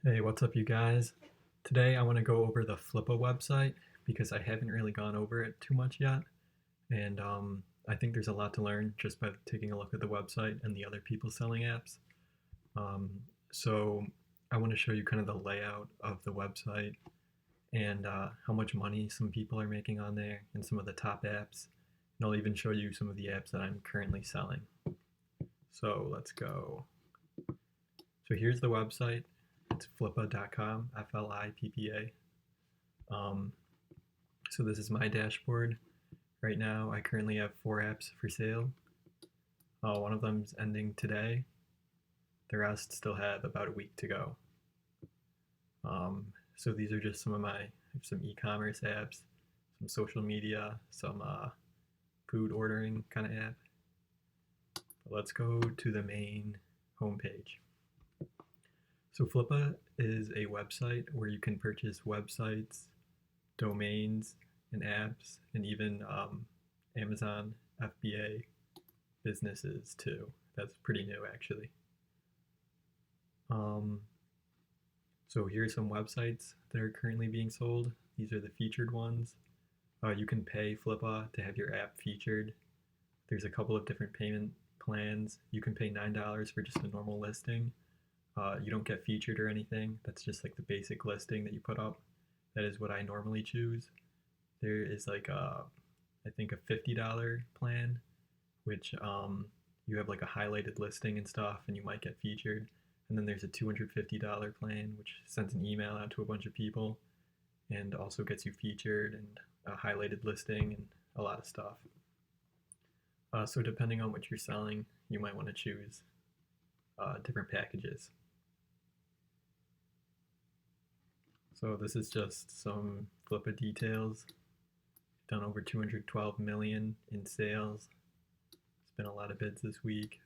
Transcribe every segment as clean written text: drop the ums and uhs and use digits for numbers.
Hey, what's up, you guys? Today I want to go over the Flippa website because I haven't really gone over it too much yet, and I think there's a lot to learn just by taking a look at the website and the other people selling apps. Um, so I want to show you kind of the layout of the website and how much money some people are making on there and some of the top apps. And I'll even show you some of the apps that I'm currently selling. So let's go. So here's the website. It's flippa.com, Flippa. Um, so this is my dashboard. Right now, I currently have 4 apps for sale. One of them's ending today. The rest still have about a week to go. So these are just some e-commerce apps, some social media, some food ordering kind of app. But let's go to the main homepage. So Flippa is a website where you can purchase websites, domains, and apps, and even Amazon FBA businesses too. That's pretty new, actually. Um, so here's some websites that are currently being sold. These are the featured ones. You can pay Flippa to have your app featured. There's a couple of different payment plans. You can pay $9 for just a normal listing. You don't get featured or anything. That's just like the basic listing that you put up. That is what I normally choose. There is like I think a $50 plan, which you have like a highlighted listing and stuff, and you might get featured. And then there's a $250 plan, which sends an email out to a bunch of people, and also gets you featured and a highlighted listing and a lot of stuff. So depending on what you're selling, you might want to choose different packages. So this is just some Flippa details. Done over 212 million in sales. It's been a lot of bids this week.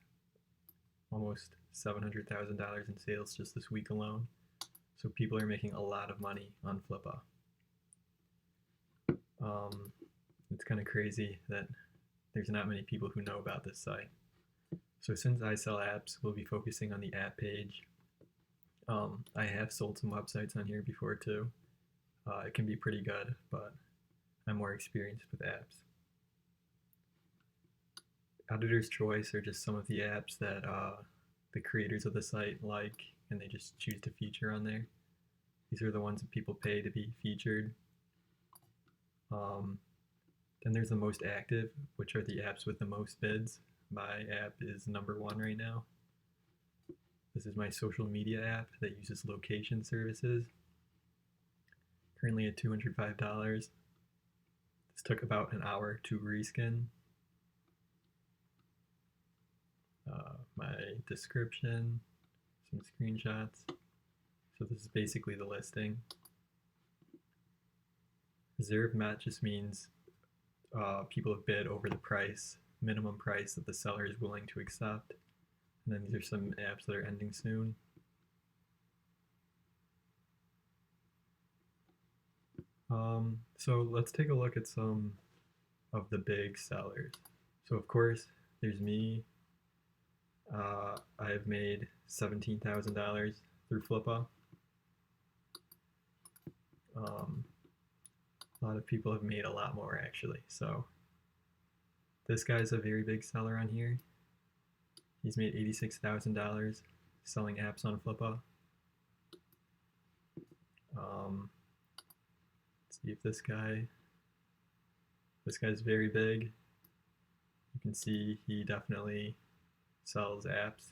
Almost $700,000 in sales just this week alone. So people are making a lot of money on Flippa. It's kind of crazy that there's not many people who know about this site. So since I sell apps, we'll be focusing on the app page. I have sold some websites on here before too. It can be pretty good, but I'm more experienced with apps. Editor's choice are just some of the apps that the creators of the site like, and they just choose to feature on there. These are the ones that people pay to be featured. Then there's the most active, which are the apps with the most bids. My app is number 1 right now. This is my social media app that uses location services. Currently at $205. This took about an hour to reskin. My description, some screenshots. So this is basically the listing. Reserve met just means people have bid over the minimum price that the seller is willing to accept. And then these are some apps that are ending soon. So let's take a look at some of the big sellers. So of course, there's me. I have made $17,000 through Flippa. A lot of people have made a lot more actually. So this guy's a very big seller on here. He's made $86,000 selling apps on Flippa. Let's see if this guy's very big. You can see he definitely sells apps.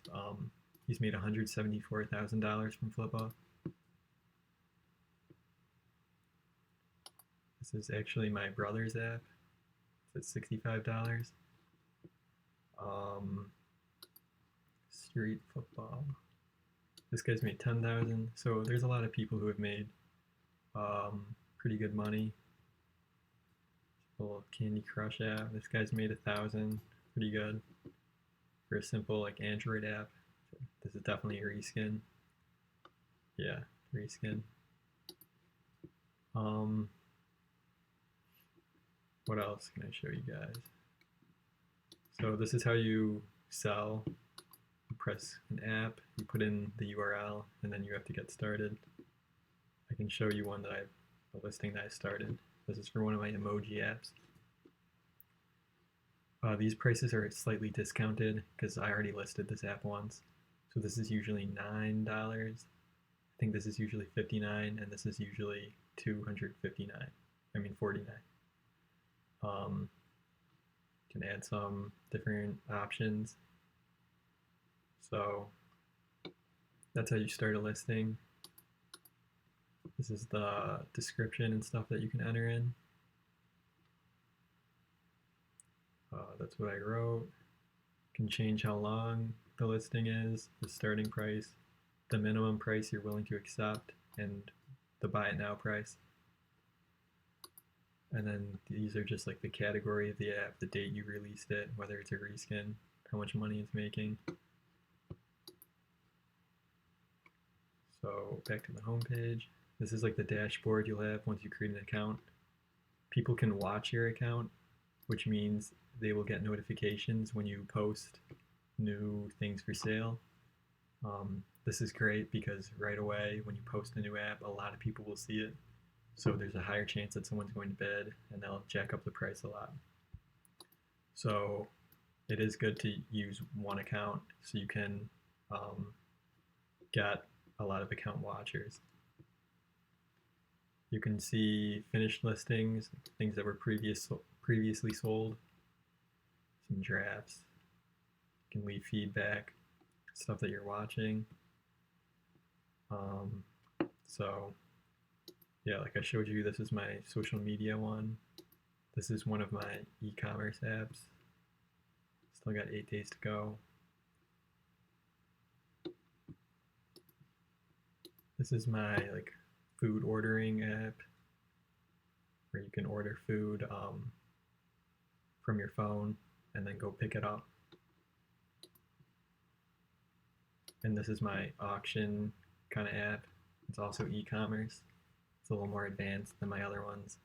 He's made $174,000 from Flippa. This is actually my brother's app. It's at $65. Street football. This guy's made $10,000. So there's a lot of people who have made pretty good money. Little Candy Crush app. This guy's made $1,000. Pretty good for a simple like Android app. This is definitely a reskin. Yeah, reskin. What else can I show you guys? So this is how you sell press an app, you put in the URL, and then you have to get started. I can show you a listing that I started. This is for one of my emoji apps. These prices are slightly discounted because I already listed this app once. So this is usually $9. I think this is usually $59, and this is usually $259. I mean $49. Can add some different options. So that's how you start a listing. This is the description and stuff that you can enter in. That's what I wrote. You can change how long the listing is, the starting price, the minimum price you're willing to accept, and the buy it now price. And then these are just like the category of the app, the date you released it, whether it's a reskin, how much money it's making. So back to the home page. This is like the dashboard you'll have once you create an account. People can watch your account, which means they will get notifications when you post new things for sale. This is great because right away when you post a new app, a lot of people will see it. So there's a higher chance that someone's going to bid and they'll jack up the price a lot. So it is good to use one account so you can get a lot of account watchers. You can see finished listings, things that were previously sold, some drafts. You can leave feedback, stuff that you're watching. So yeah, like I showed you, this is my social media one. This is one of my e-commerce apps. Still got 8 days to go. This is my like food ordering app where you can order food from your phone and then go pick it up. And this is my auction kind of app. It's also e-commerce. It's a little more advanced than my other ones.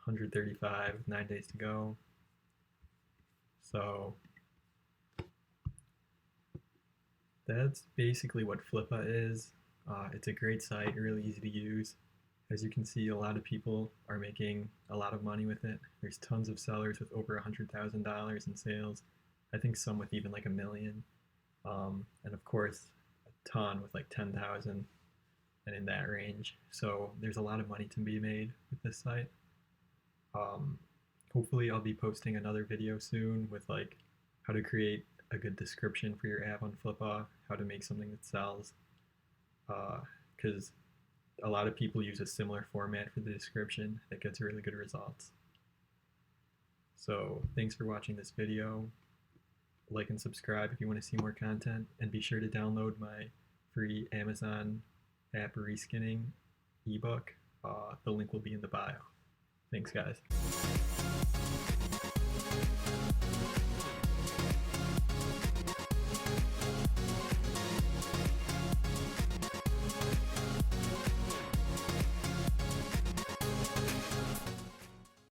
135, 9 days to go. So that's basically what Flippa is. It's a great site, really easy to use. As you can see, a lot of people are making a lot of money with it. There's tons of sellers with over $100,000 in sales. I think some with even like $1 million. And of course, a ton with like 10,000 and in that range. So there's a lot of money to be made with this site. Hopefully I'll be posting another video soon with like how to create a good description for your app on Flippa, how to make something that sells. Because a lot of people use a similar format for the description that gets really good results. So thanks for watching this video. Like and subscribe if you want to see more content, and be sure to download my free Amazon app reskinning ebook. The link will be in the bio. Thanks guys.